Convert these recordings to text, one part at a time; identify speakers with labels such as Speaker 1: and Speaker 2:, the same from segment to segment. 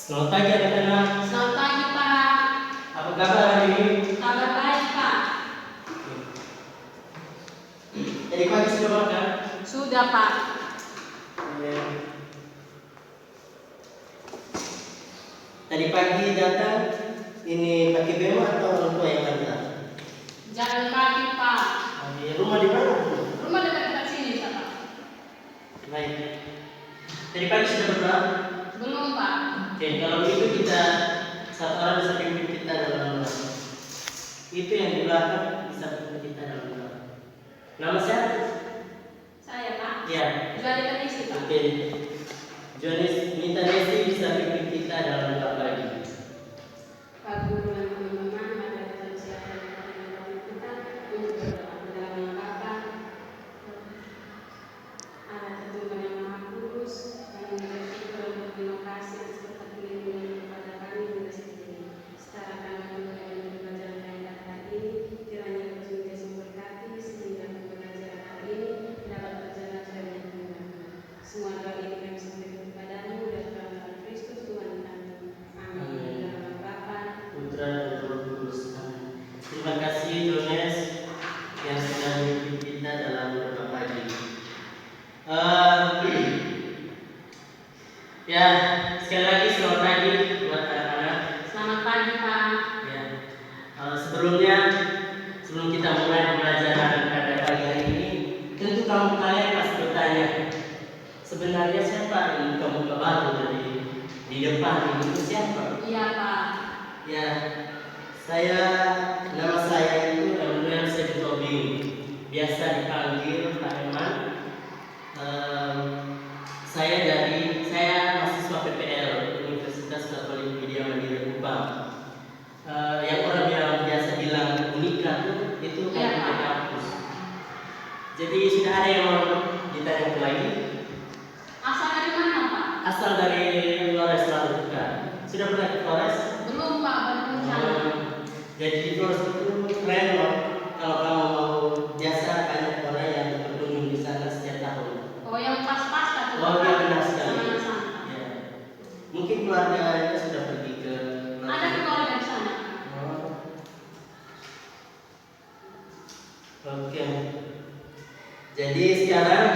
Speaker 1: Selamat pagi anak-anak.
Speaker 2: Selamat pagi, Pak.
Speaker 1: Apa kabar hari ini?
Speaker 2: Kabar baik, Pak.
Speaker 1: Tadi pagi sudah makan?
Speaker 2: Sudah, Pak.
Speaker 1: Tadi pagi datang ini pakai bemo atau orang tua yang antar?
Speaker 2: Jalan kaki, Pak.
Speaker 1: Rumah di mana?
Speaker 2: Rumah dekat-dekat sini, Pak.
Speaker 1: Baik. Tadi pagi sudah berdoa?
Speaker 2: Belum, Pak.
Speaker 1: Oke, kalau begitu kita satu orang bisa pimpin kita dalam doa. Itu yang di belakang bisa pimpin kita dalam doa. Nama siapa?
Speaker 2: Saya, Pak.
Speaker 1: Ya.
Speaker 2: Jual Indonesia, Pak.
Speaker 1: Oke. Jonis minta Nesi bisa pimpin kita dalam doa pagi.
Speaker 2: Pak Guru dan teman-teman, mari kita siapkan doa kita untuk berdoa dalam nama Bapa, Anak, dan Tuhan yang Maha Kudus. Kami bersyukur dan berterima kasih atas berkat perlindungan kepada kami hingga saat ini. Secara kami menjalani pembelajaran yang hari ini, kiranya Kau Yesus memberkati sehingga pembelajaran hari ini dapat berjalan sesuai dengan kehendak-Mu. Semua doa ini kami sampaikan kepadamu dan dalam Kristus Tuhan kami. Amin. Dalam nama Bapa,
Speaker 1: Putra dan Roh Kudus. Amin. Terima kasih Jones yang sudah memimpin kita dalam doa pagi. Ya, sekali lagi selamat pagi buat anak-anak.
Speaker 2: selamat pagi, Pak.
Speaker 1: Ya, sebelum kita mulai pembelajaran pada pagi hari ini, tentu kalian pasti bertanya, sebenarnya siapa ini kamu baru di depan ini itu siapa?
Speaker 2: Iya, Pak.
Speaker 1: Ya, nama saya itu Emmanuel Sebutobing, biasa dipanggil Pak Eman. Saya mahasiswa PPL Universitas Katolik Widya Mandiri Kupang. Yang orang biasa bilang unika itu
Speaker 2: Iya,
Speaker 1: kan
Speaker 2: Pak.
Speaker 1: di kampus. Jadi sudah ada yang mau ditanya lagi?
Speaker 2: Asal dari mana, Pak?
Speaker 1: Asal dari Flores Lalu bukan? Sudah pernah ke Flores?
Speaker 2: Belum, Pak, baru rencana.
Speaker 1: Jadi di Flores itu keren loh. Kalau kamu mau biasa banyak orang yang berkunjung di sana setiap tahun.
Speaker 2: Oh, yang pas-pas kan?
Speaker 1: Oh, iya, benar sekali.
Speaker 2: Sama-sama.
Speaker 1: Ya. Mungkin keluarganya sudah pergi ke
Speaker 2: Ada keluarga di sana.
Speaker 1: Oh. Oke. Jadi sekarang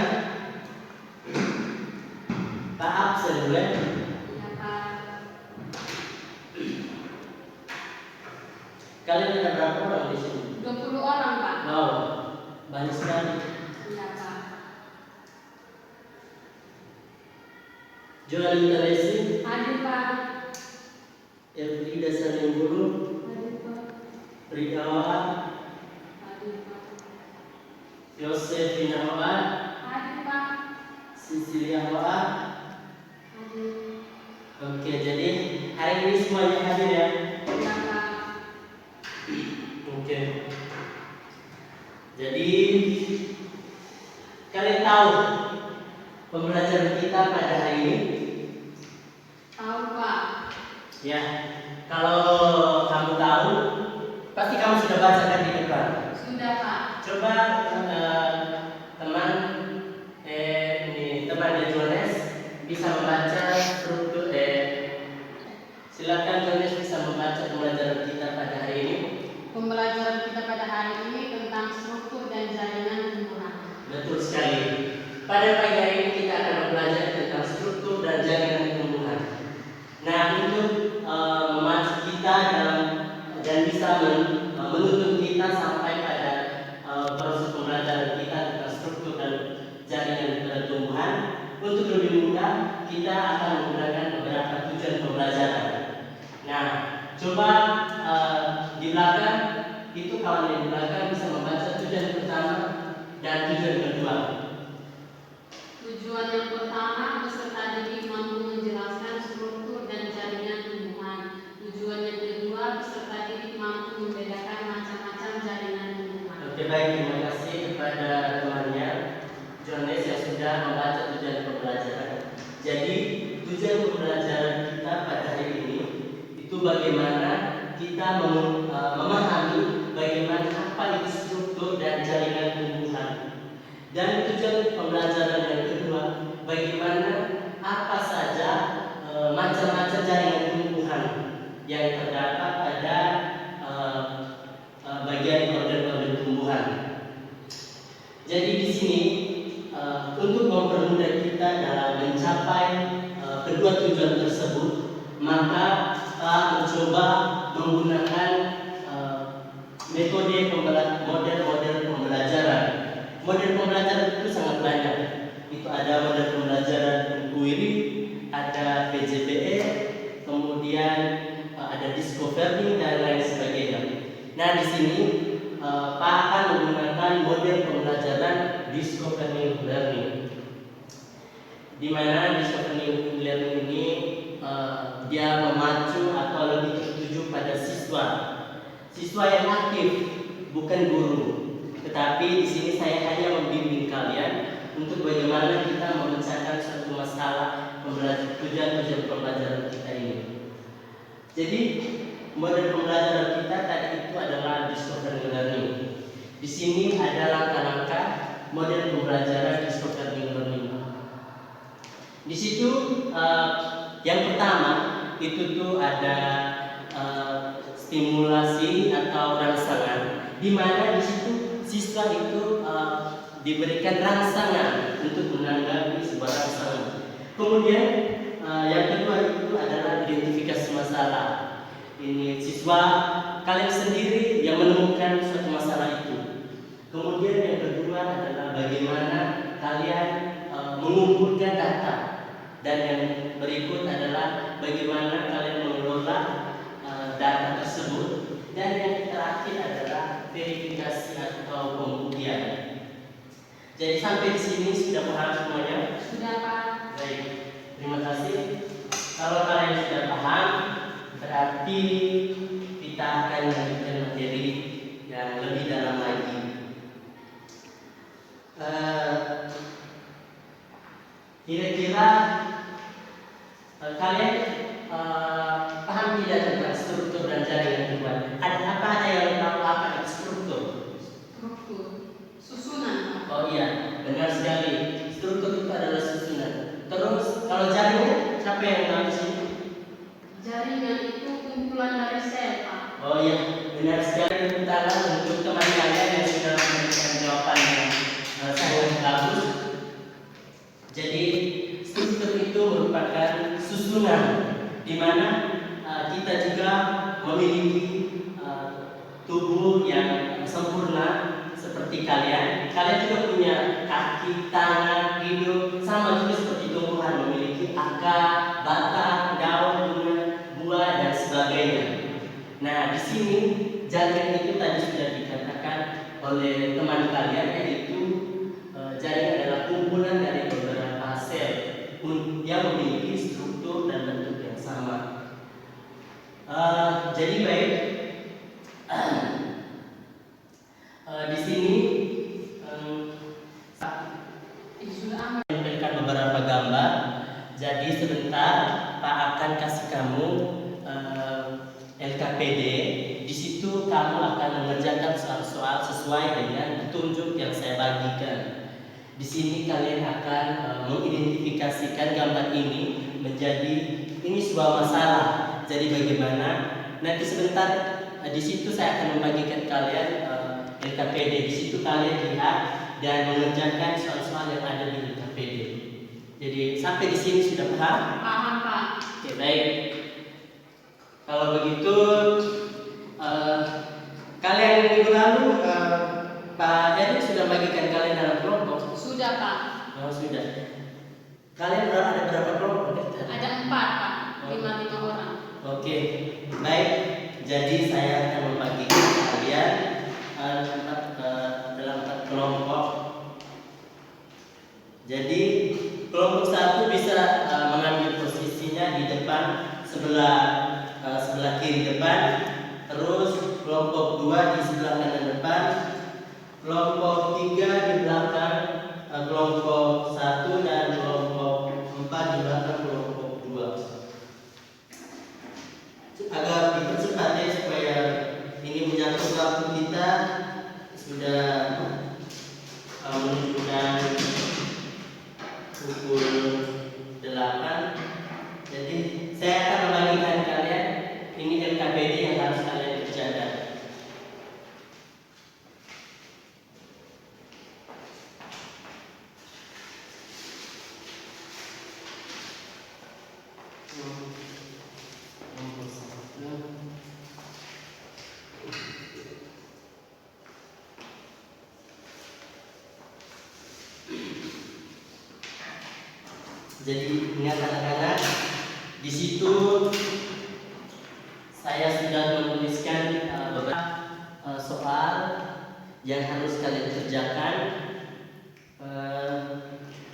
Speaker 1: Pak absen dulu ya.
Speaker 2: Iya, Pak.
Speaker 1: Kalian ada berapa orang di sini?
Speaker 2: 20 orang, Pak.
Speaker 1: Wow, banyak sekali.
Speaker 2: Iya, Pak.
Speaker 1: Joalita Lesi,
Speaker 2: Hadir, Pak.
Speaker 1: Elfrida Salimbulu,
Speaker 2: Hadir, Pak.
Speaker 1: Rida Wahab,
Speaker 2: Hadir, Pak.
Speaker 1: Yosefina Wahab,
Speaker 2: Hadir, Pak.
Speaker 1: Sisilia Wahab.
Speaker 2: Hadir.
Speaker 1: Oke, jadi hari ini semuanya hadir ya.
Speaker 2: Iya, Pak.
Speaker 1: Oke. Jadi kalian tahu pembelajaran kita pada hari ini?
Speaker 2: Tahu, Pak.
Speaker 1: Ya, kalau kamu tahu, pasti kamu sudah baca kan di depan.
Speaker 2: Sudah, Pak.
Speaker 1: Coba teman Jones bisa membaca struktur. Silakan Jones bisa membaca pembelajaran kita pada hari ini.
Speaker 2: Pembelajaran kita pada hari ini tentang struktur dan jaringan tumbuhan.
Speaker 1: Betul sekali. Pada pagi hari ini kita akan belajar tentang struktur dan jaringan tumbuhan. Nah, untuk memacu kita dan bisa menuntun kita sampai pada proses pembelajaran kita tentang struktur dan jaringan tumbuhan, untuk lebih mudah kita akan menggunakan beberapa tujuan pembelajaran. Nah, coba di belakang itu kawan di belakang bisa membaca tujuan pertama dan tujuan kedua.
Speaker 2: Tujuan yang pertama, peserta didik mampu menjelaskan struktur dan jaringan tumbuhan. Tujuan yang kedua, peserta didik mampu membedakan macam-macam jaringan tumbuhan.
Speaker 1: Oke, baik, terima kasih kepada temannya Jones yang sudah membaca tujuan pembelajaran. Jadi tujuan pembelajaran kita pada hari ini itu bagaimana kita memahami bagaimana apa itu struktur dan jaringan tumbuhan. Dan tujuan pembelajaran yang kedua, bagaimana apa saja macam-macam jaringan tumbuhan yang terdapat pada bagian organ-organ tumbuhan. Jadi di sini untuk mempermudah kita dalam mencapai kedua tujuan tersebut, maka kita mencoba menggunakan model pembelajaran. Model pembelajaran itu sangat banyak. Itu ada model pembelajaran inquiry, ada PJBE, kemudian ada discovery dan lain sebagainya. Nah, di sini Pak akan menggunakan model pembelajaran discovery learning, di mana discovery learning ini dia memacu atau lebih tertuju pada siswa yang aktif, bukan guru. Tetapi di sini saya hanya membimbing kalian untuk bagaimana kita memecahkan suatu masalah tujuan pembelajaran kita ini. Jadi model pembelajaran kita tadi itu adalah discovery learning. Di sini ada langkah-langkah model pembelajaran discovery learning. Di situ yang pertama itu tuh ada stimulasi atau rangsangan, di mana di situ siswa itu diberikan rangsangan untuk menanggapi sebuah rangsangan. Kemudian yang kedua itu adalah identifikasi masalah. Ini siswa kalian sendiri yang menemukan suatu masalah itu. Kemudian yang kedua adalah bagaimana kalian mengumpulkan data, dan yang berikut adalah bagaimana kalian mengelola data tersebut, dan yang terakhir adalah verifikasi atau pembuktian. Jadi sampai di sini sudah paham semuanya?
Speaker 2: Sudah, Pak.
Speaker 1: Baik, terima kasih. Kalau kalian sudah paham, berarti kita akan lanjutkan materi yang lebih dalam lagi. Kira-kira kalian paham tidak tentang struktur dan jaringan tumbuhan? Ada yang tahu apa itu struktur?
Speaker 2: Struktur susunan.
Speaker 1: Oh iya, benar sekali. Struktur itu adalah susunan. Terus kalau jaringan, siapa yang tahu di sini?
Speaker 2: Jaringan itu kumpulan dari sel, Pak.
Speaker 1: Oh iya, benar sekali. Tepuk untuk teman kalian yang sudah memberikan jawaban yang sangat bagus. Jadi struktur itu merupakan susunan, di mana kita juga memiliki tubuh yang sempurna seperti kalian. Kalian juga punya kaki, tangan, hidung, sama juga seperti tumbuhan, memiliki akar, batang, daun, bunga, buah dan sebagainya. Nah, di sini jaringan itu tadi sudah dikatakan oleh teman kalian, yaitu jaringan adalah kumpulan dari beberapa sel yang memiliki struktur dan bentuk yang sama. Jadi baik, di sini memberikan beberapa gambar. Jadi sebentar Pak akan kasih kamu LKPD. Di situ kamu akan mengerjakan soal-soal sesuai dengan petunjuk yang saya bagikan. Di sini kalian akan mengidentifikasikan gambar ini menjadi ini sebuah masalah. Jadi bagaimana? Nanti sebentar di situ saya akan membagikan kalian LKPD. Di situ kalian lihat dan mengerjakan soal-soal yang ada di LKPD. Jadi sampai di sini sudah paham?
Speaker 2: Paham, Pak.
Speaker 1: Oke, baik. Kalau begitu kalian minggu lalu Pak Edi sudah bagikan kalian dalam kelompok?
Speaker 2: Sudah, Pak.
Speaker 1: Oh, sudah. Kalian ada berapa kelompok?
Speaker 2: Ada 4, Pak. 5 orang.
Speaker 1: Oke, baik. Jadi saya akan membagikan kalian dalam 4 kelompok. Jadi kelompok 1 bisa mengambil posisinya di depan sebelah kiri depan. Terus kelompok 2 di sebelah kanan depan. Kelompok 3 di belakang kelompok 1 dan kelompok 4 di belakang kelompok 2. Agar dipercepat ya, supaya ini menyangkut waktu kita sudah menunjukkan pukul 8. Jadi Nomor 1. Jadi ingat anak-anak, di situ saya sudah menuliskan beberapa soal yang harus kalian kerjakan.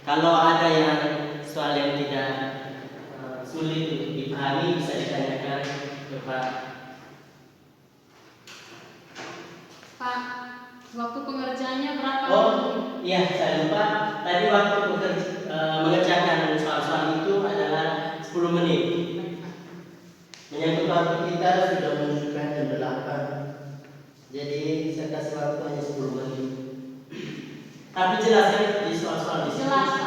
Speaker 1: Kalau ada yang soal yang tidak sulit untuk dipahami, bisa ditanyakan ke Pak.
Speaker 2: Pak, waktu pengerjaannya berapa?
Speaker 1: Oh iya, saya lupa. Tadi waktu mengerjakan soal-soal itu adalah 10 menit. Menyangkut waktu kita sudah menunjukkan jam 8. Jadi saya kasih waktu hanya 10 menit. Tapi jelas kan di soal-soal di sini.
Speaker 2: Jelas, Pak.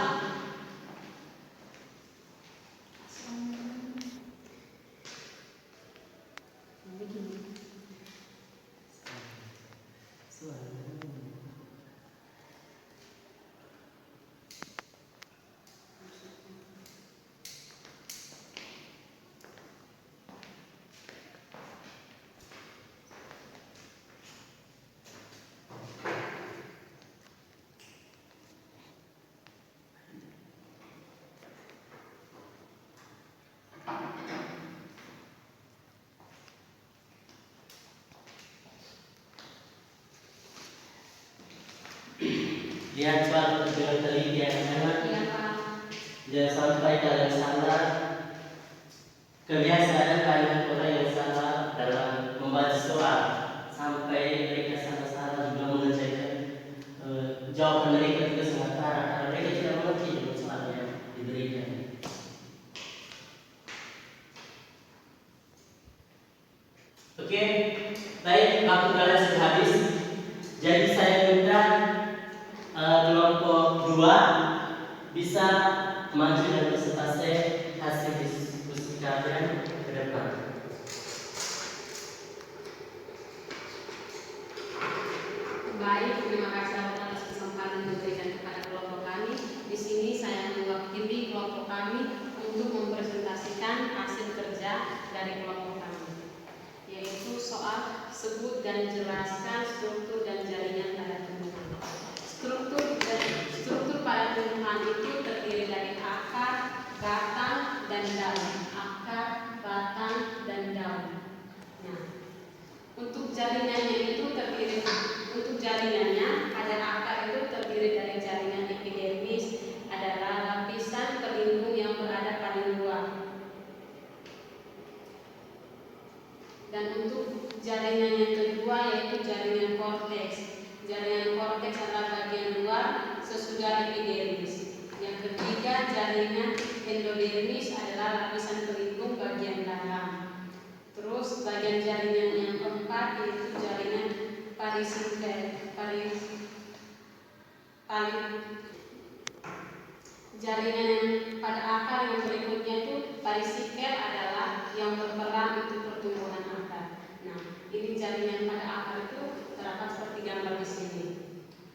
Speaker 1: Lihat soal dengan teliti anak-anak.
Speaker 2: Iya, Pak.
Speaker 1: Jangan sampai kalian salah. Kebiasaan banyak orang yang salah dalam membaca soal, sampai mereka salah juga mengerjakan jawaban mereka juga sangat parah karena mereka tidak mengerti dengan soal yang diberikan. Oke, baik, waktu kalian sudah habis. Jadi saya minta kelompok 2 bisa maju dan presentasi hasil diskusi kalian ke depan.
Speaker 2: Baik, terima kasih atas kesempatan yang diberikan kepada kelompok kami. Di sini saya mewakili kelompok kami untuk mempresentasikan hasil kerja dari kelompok kami, yaitu soal sebut dan jelaskan struktur dan jaringan pada tumbuhan. Struktur pada tumbuhan itu terdiri dari akar, batang, dan daun. Akar, batang, dan daun. Nah, untuk jaringannya itu terdiri, untuk jaringannya pada akar itu terdiri dari jaringan epidermis, adalah lapisan pelindung yang berada paling luar. Dan untuk jaringan yang kedua yaitu jaringan korteks. Jaringan korteks adalah bagian luar sesudah epidermis. Yang ketiga, jaringan endodermis adalah lapisan pelindung bagian dalam. Terus bagian jaringan yang keempat yaitu jaringan parisikel. Jaringan yang pada akar yang berikutnya itu parisikel adalah yang berperan untuk pertumbuhan akar. Nah, ini jaringan pada akar itu terdapat seperti gambar di sini.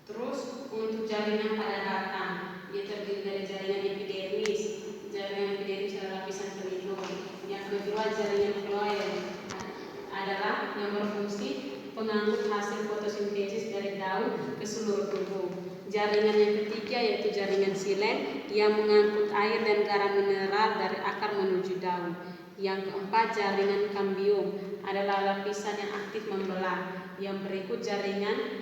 Speaker 2: Terus untuk jaringan pada batang, ia terdiri dari jaringan epidermis. Jaringan epidermis adalah lapisan pelindung. Yang kedua, jaringan floem adalah yang berfungsi pengangkut hasil fotosintesis dari daun ke seluruh tubuh. Jaringan yang ketiga yaitu jaringan silen yang mengangkut air dan garam mineral dari akar menuju daun. Yang keempat, jaringan kambium adalah lapisan yang aktif membelah. Yang berikut jaringan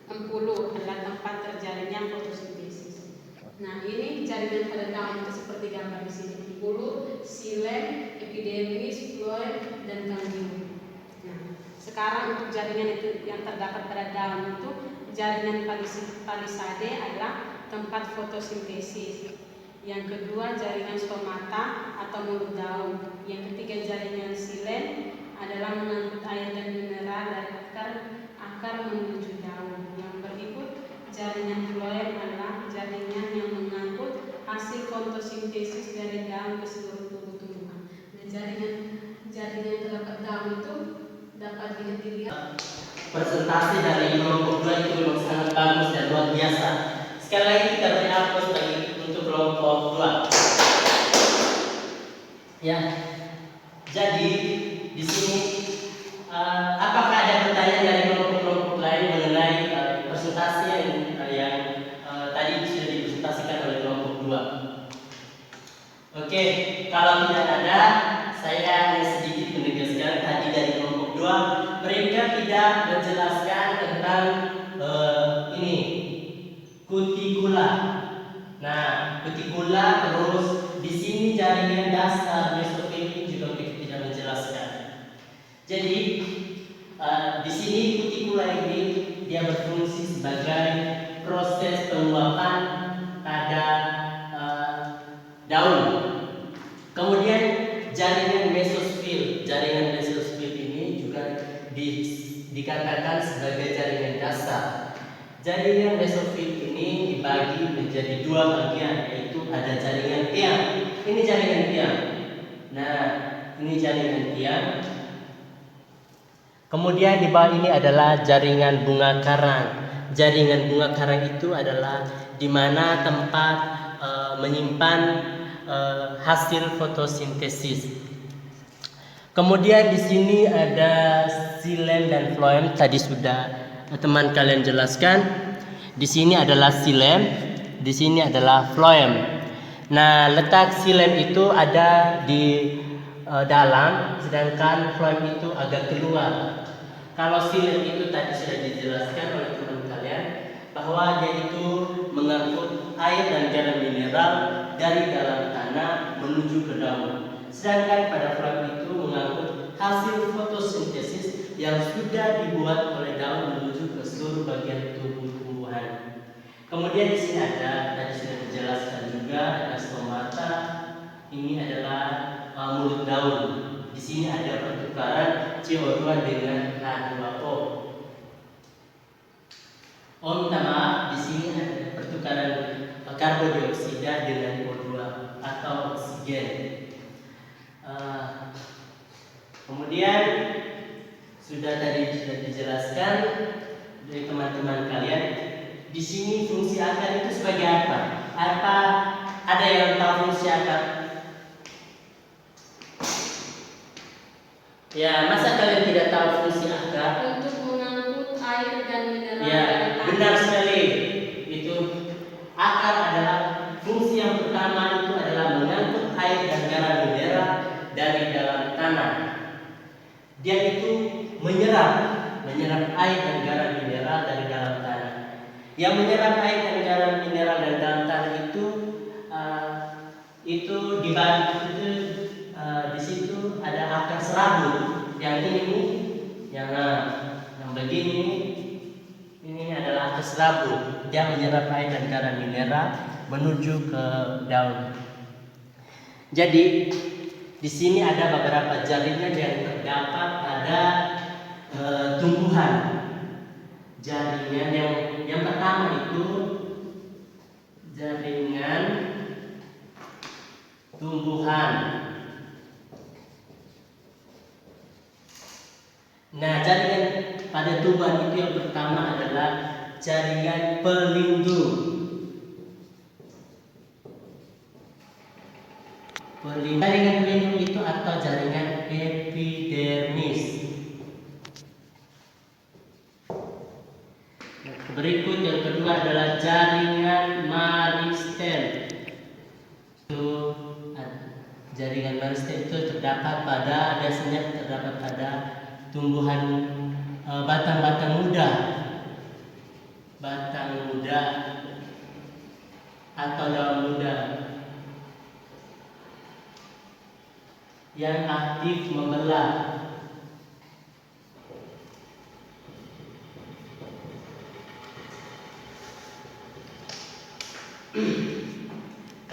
Speaker 2: empulu adalah tempat terjalinnya fotosintesis. Nah, ini jaringan pada daun itu seperti gambar di sini: empulu, silen, epidermis, floem, dan kambium. Nah, sekarang untuk jaringan itu yang terdapat pada daun itu jaringan palisade adalah tempat fotosintesis. Yang kedua, jaringan stomata atau mulut daun. Yang ketiga, jaringan silen adalah mengangkut air dan mineral dari akar menuju daun. Yang berikut, jaringan floem adalah jaringan yang mengangkut hasil fotosintesis dari daun ke seluruh tubuh tumbuhan. Dan jaringan terdapat daun itu dapat dilihat.
Speaker 1: Presentasi dari kelompok 2 itu memang sangat bagus dan luar biasa. Sekali lagi kita beri aplaus bagi untuk kelompok 2. Ya, jadi di sini apakah ada pertanyaan dari kelompok-kelompok lain mengenai presentasi yang tadi sudah dipresentasikan oleh kelompok 2? Oke, kalau tidak ada, saya hanya sedikit menegaskan tadi dari kelompok 2, mereka tidak menjelaskan tentang ini kutikula. Nah, kutikula terus di sini jaringan dasar mesofil juga mereka tidak menjelaskan. Jadi di sini kutikula ini dia berfungsi sebagai proses penguapan pada daun. Kemudian jaringan mesofil ini juga dikatakan sebagai jaringan dasar. Jaringan mesofil ini dibagi menjadi 2 bagian, yaitu ada jaringan tiang. Ini jaringan tiang. Nah, ini jaringan tiang. Kemudian di bawah ini adalah jaringan bunga karang. Jaringan bunga karang itu adalah di mana tempat menyimpan hasil fotosintesis. Kemudian di sini ada xilem dan floem, tadi sudah teman kalian jelaskan. Di sini adalah xilem, di sini adalah floem. Nah, letak xilem itu ada di dalam, sedangkan floem itu agak keluar. Kalau xilem itu tadi sudah dijelaskan oleh teman kalian bahwa dia itu mengangkut air dan garam mineral dari dalam tanah menuju ke daun. Sedangkan pada floem itu mengangkut hasil fotosintesis yang sudah dibuat oleh daun menuju ke seluruh bagian tubuh tumbuhan. Kemudian di sini ada, tadi sudah dijelaskan juga, ada stomata. Ini adalah mulut daun. Di sini ada pertukaran CO2 dengan H2O. Oh, minta maaf, di sini ada pertukaran karbon dioksida dengan O2 atau oksigen. Kemudian sudah dijelaskan dari teman-teman kalian. Di sini fungsi akar itu sebagai apa? Apa ada yang tahu fungsi akar? Ya, masa kalian tidak tahu fungsi akar?
Speaker 2: Untuk mengangkut air dan mineral.
Speaker 1: Ya, benar sekali. Itu akar adalah fungsi yang pertama itu adalah mengangkut air dan garam mineral dari dalam tanah. Dia itu menyerap air dan garam mineral dari dalam tanah. Yang menyerap air dan garam mineral dari dalam tanah itu dibagi di situ ada akar serabut. Yang ini yang begini ini adalah akar serabut. Dia menyerap air dan garam mineral menuju ke daun. Jadi di sini ada beberapa jaringan yang terdapat pada tumbuhan. Jaringan yang pertama itu jaringan tumbuhan. Nah, jaringan pada tumbuhan itu yang pertama adalah jaringan pelindung. Jaringan pelindung itu atau jaringan epidermis. Berikut yang kedua adalah jaringan meristem. Jaringan meristem itu terdapat pada tumbuhan batang muda atau daun muda yang aktif membelah.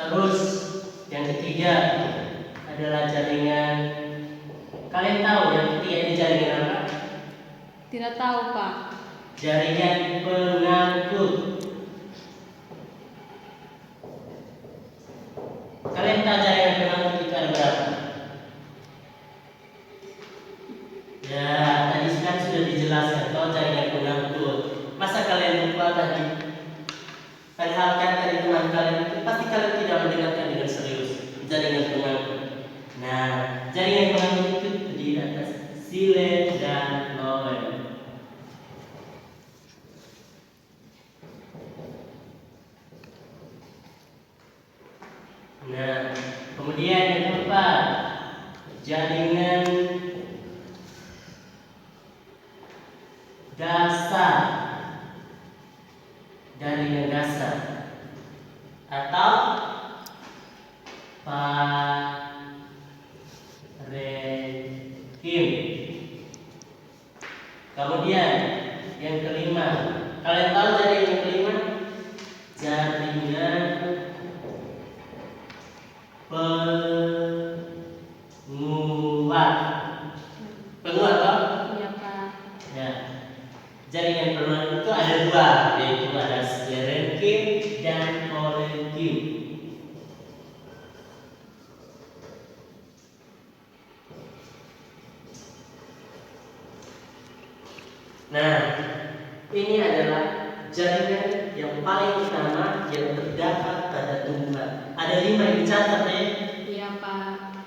Speaker 1: Terus yang ketiga adalah jaringan. Kalian tahu yang ketiga ini jaringan apa?
Speaker 2: Tidak tahu, Pak.
Speaker 1: Jaringan pengangkut. Kalian tahu jaringan pengangkut itu ada berapa? Ya, tadi kan sudah dijelaskan tahu jaringan pengangkut. Masa kalian lupa tadi? Padahal kan tadi teman kalian itu pasti kalian tidak mendengarkan dengan serius jaringan pengangkut. Nah, Nah, kemudian yang keempat, jaringan dasar. Jaringan dasar atau parenkim. Kemudian yang kelima, kalian tahu jaringan yang kelima? Jaringan penguat. Penguat toh?
Speaker 2: Iya, Pak.
Speaker 1: Ya. Jaringan penguat itu ada dua, yaitu ada sklerenkim dan parenkim. Nah, ini adalah jaringan yang paling utama yang terdapat pada tumbuhan. Ada 5 yang dicatat ya.
Speaker 2: Iya, Pak.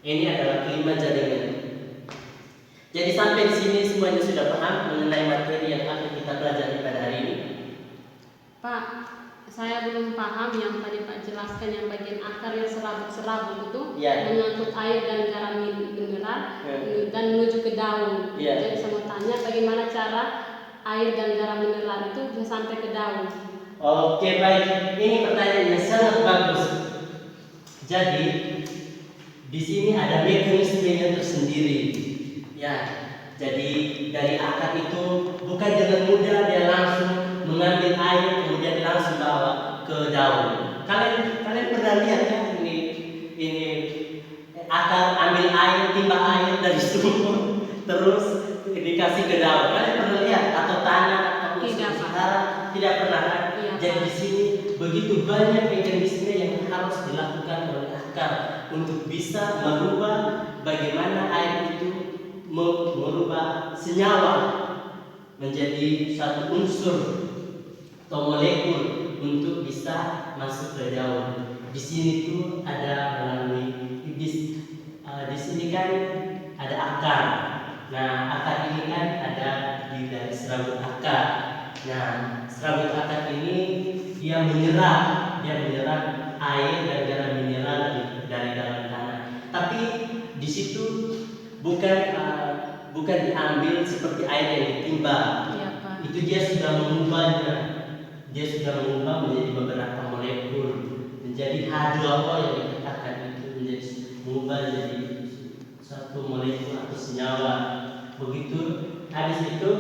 Speaker 1: Ini adalah kelima jaringan. Jadi sampai di sini semuanya sudah paham mengenai materi yang akan kita pelajari pada hari ini.
Speaker 2: Pak, saya belum paham yang tadi Pak jelaskan yang bagian akar yang serabut-serabut itu
Speaker 1: Ya.
Speaker 2: mengangkut air dan garam mineral
Speaker 1: Ya.
Speaker 2: dan menuju ke daun.
Speaker 1: Ya.
Speaker 2: Jadi saya mau tanya bagaimana cara air dan garam mineral itu bisa sampai ke daun.
Speaker 1: Oke, baik. Ini pertanyaan yang sangat bagus. Jadi di sini ada mekanismenya tersendiri. Ya, jadi dari akar itu bukan dengan mudah dia langsung mengambil air kemudian langsung bawa ke daun. Kalian pernah lihat kan ini akar ambil air, timba air dari sumur terus dikasih ke daun. Kalian pernah lihat atau tanah atau
Speaker 2: Tidak,
Speaker 1: saudara? Tidak pernah kan?
Speaker 2: Iya,
Speaker 1: Jadi
Speaker 2: Pak.
Speaker 1: di sini begitu banyak mekanisme yang harus dilakukan oleh akar untuk bisa merubah bagaimana air itu merubah senyawa menjadi satu unsur atau molekul untuk bisa masuk ke daun. Di sini tuh ada melalui di sini kan ada akar. Nah, akar ini kan ada dari serabut akar. Nah, serabut akar ini dia menyerap air dan garam mineral dari dalam tanah. Tapi di situ bukan diambil seperti air yang ditimba.
Speaker 2: Iya, Pak.
Speaker 1: Itu dia sudah mengubahnya. Dia sudah mengubah menjadi beberapa molekul, menjadi H2O yang dikatakan itu menjadi mengubah menjadi satu molekul atau senyawa. Begitu habis itu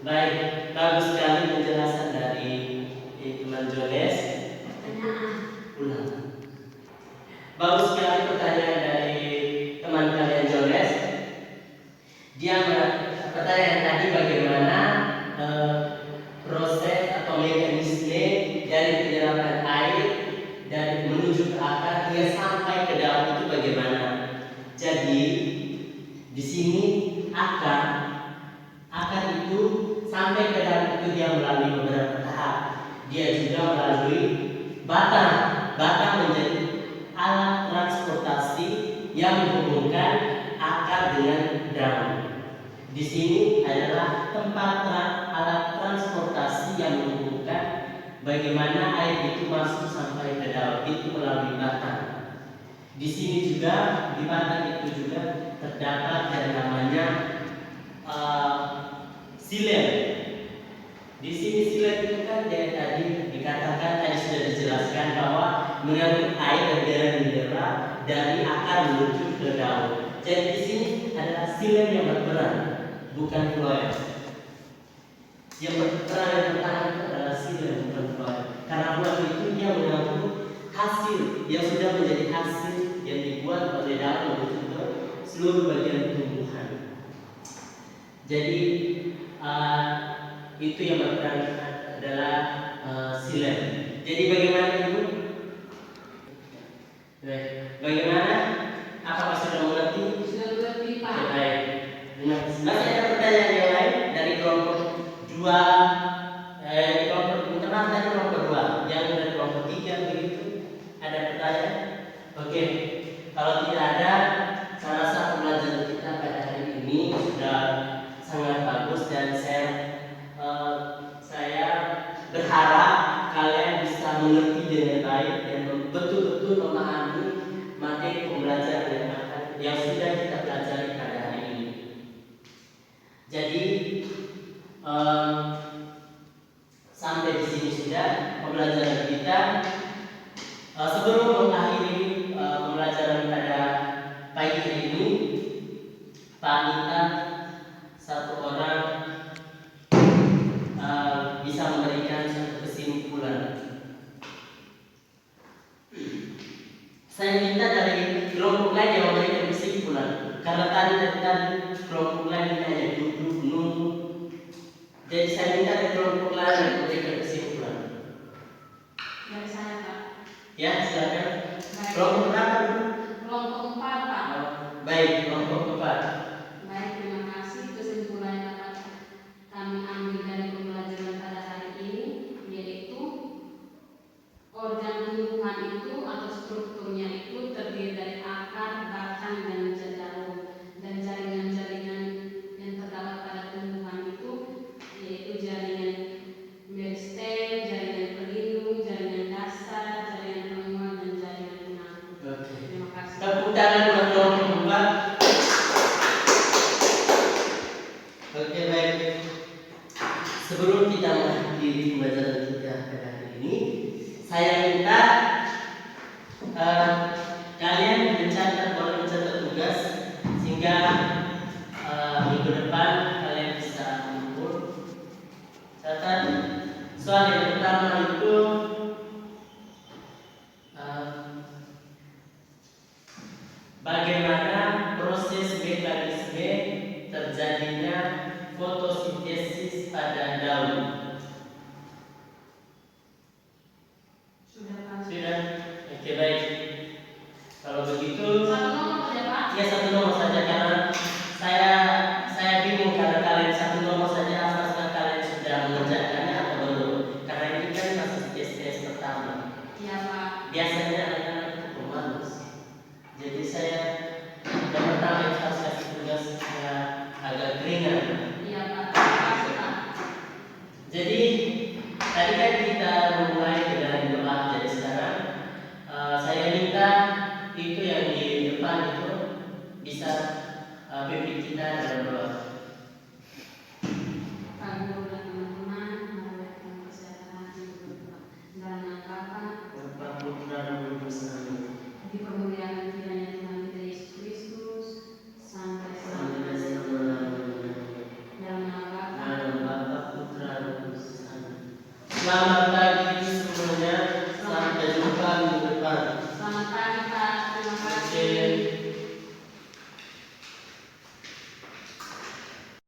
Speaker 1: baik, bagus sekali penjelasan dari teman Jones. Ulang. Bagus sekali pertanyaan dari teman kalian Jones. Dia pertanyaan tadi bagaimana proses atau mekanisme dari penyerapan air dari menuju ke akar hingga sampai ke daun itu bagaimana. Jadi di sini akar itu sampai ke daun itu dia melalui beberapa tahap. Dia juga melalui batang menjadi alat transportasi yang menghubungkan akar dengan daun. Di sini adalah tempat alat transportasi yang menghubungkan bagaimana air itu masuk sampai ke daun itu melalui batang. Di sini juga di batang itu juga terdapat yang namanya silen. Di sini silen itu kan dari tadi dikatakan tadi sudah dijelaskan bahwa mengangkut air dan garam mineral dari akar menuju ke daun. Jadi di sini adalah silen yang berperan, bukan floem. Yang berperan yang pertama itu adalah silen, bukan floem. Karena floem itu dia mengangkut hasil yang sudah menjadi hasil yang dibuat oleh daun menuju ke seluruh bagian tumbuhan. Jadi itu yang berperan adalah silen. Jadi bagaimana Ibu? Bagaimana? Apakah sudah mengerti?
Speaker 2: Sudah mengerti, Pak.
Speaker 1: Baik. Masih ada pertanyaan yang lain dari kelompok 2? Kelompok internal tadi kelompok 2. Yang dari kelompok 3 begitu? Ada pertanyaan? Oke. Kalau tidak ada, saya rasa pembelajaran kita pada hari ini sudah sangat bagus dan saya berharap kalian bisa mengerti dengan baik dan betul-betul memahami materi pembelajaran yang sudah kita pelajari pada hari ini. Jadi sampai di sini sudah pembelajaran kita. Sebelum mengakhiri pembelajaran pada pagi hari ini, Pak minta satu orang bisa memberikan satu kesimpulan. Saya minta dari kelompok lain yang memberikan kesimpulan, karena tadi kelompok lain hanya duduk nunggu. Jadi saya minta dari kelompok lain yang memberikan kesimpulan.
Speaker 2: Dari saya, Pak.
Speaker 1: Ya, silakan.
Speaker 2: Baik.
Speaker 1: Kelompok berapa?
Speaker 2: Kelompok 4, Pak.
Speaker 1: Baik, kelompok 4.
Speaker 2: Baik, terima kasih. Kesimpulan yang dapat kami ambil dari pembelajaran pada hari ini yaitu organ tumbuhan itu atau strukturnya itu terdiri dari akar, batang, dan jauh. Dan jaringan-jaringan yang terdapat pada tumbuhan itu yaitu jaringan meristem, jaringan pelindung, jaringan dasar, jaringan penguat, dan jaringan pengangkut.
Speaker 1: Oke.
Speaker 2: Terima kasih.
Speaker 1: Tepuk tangan buat kelompok 4. Oke, baik. Sebelum kita mengakhiri pembelajaran kita pada hari ini, saya minta kalian boleh mencatat tugas sehingga minggu depan kalian bisa mengumpul. Catat soal yang pertama itu bagaimana proses mekanisme terjadinya fotosintesis pada daun.
Speaker 2: Sudah, Pak.
Speaker 1: Sudah? Oke, baik. Kalau begitu,
Speaker 2: Satu nomor saja, Pak.
Speaker 1: ya satu nomor saja karena saya bingung karena kalian satu nomor saja apakah kalian sudah mengerjakannya atau belum? Karena ini kan masih tes pertama.
Speaker 2: Iya, Pak.
Speaker 1: Biasanya anak-anak itu pemalas. Jadi saya yang pertama yang harus kasih tugas saya agak ringan.
Speaker 2: Iya, Pak. Terima kasih, Pak.
Speaker 1: Jadi tadi kan kita memulai dengan doa. Jadi sekarang saya minta itu yang di depan itu bisa pimpin kita dalam doa.
Speaker 2: Pak Guru dan teman-teman, mari kesehatan dalam Bapa
Speaker 1: Bapak Putra dan Roh Kudus.
Speaker 2: dipermuliakan kiranya Tuhan kita Yesus Kristus sampai
Speaker 1: Sampai
Speaker 2: selama-lamanya. Dalam nama Bapa
Speaker 1: Bapak Putra dan Roh Kudus. Selamat